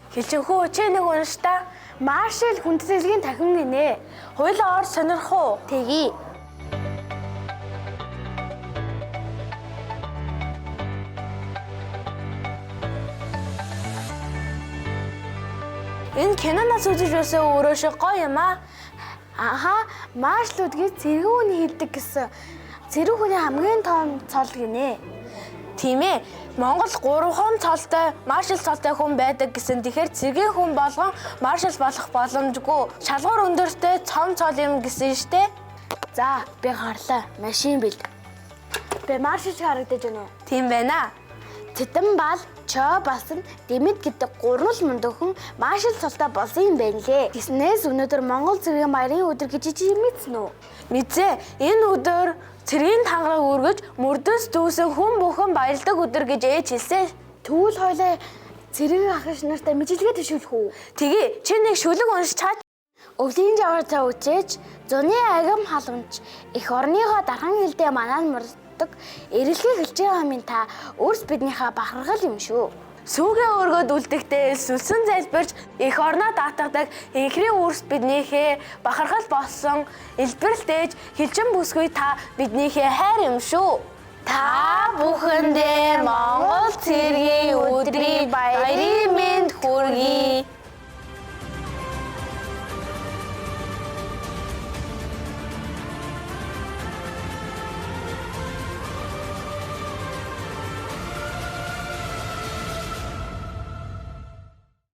Хилчэнхүү чи нэг унш та. Маршал хүндэтгэлийн тахин гинэ. Хойлоо орж сонирх уу? Тэгье. Энэ киноноос үзэж байсан өөрөө шиг гоё юм аа. Аха, маршлуудыг цэрэг хүний хэлдэг гэсэн. Цэрэг хүний хамгийн том цол гинэ. Тийм ээ. Монгол 3 цолтой, маршал цолтой хүн байдаг гэсэн. Тэгэхээр цэргийн хүн болгон маршал болох боломжгүй. Шалгуур өндөртэй цом цол юм гэсэн штэ. За, би гарлаа. Машин бил. Би маршалч харагдаж байна уу? Тийм байна. Титэн бал, чоо басан, дэмэд гэдэг 3 л мундаг хүн маршал цолтой болсон юм байна лээ. Тэснээс өнөөдөр Монгол цэргийн баярын өдөр гэж чи мэдсэн үү? Мэдээ. Энэ өдөр цэргийн тангараг өргөж мөрдөс дүүсэн хүн бүхэн баярлдаг өдөр гэж ээж хэлсэн. Тэгвэл хоёлаа цэргийн ахш нартай мэдлэгээ төшөөлөх үү? Тэгээ чи нэг шүлэг унш чаад. Өвлийн жавраа үчээж, зуны агам халамж, их орныхоо дархан хилдээ манaan мурдаг, эрэлхий хэлж байгаа минь та өөрс биднийхээ бахархал юм шүү. Сүүгээ өргөд үлдэхдээ сүлсэн залбирч их орноо даатгадаг инхрийн үрс биднийхээ бахархал болсон илбэрлдээж хилчин бүсгүй та биднийхээ хайр юм шүү. Та бүхэндээ Монгол цэргийн өдрийн баярын мэнд хүргэе.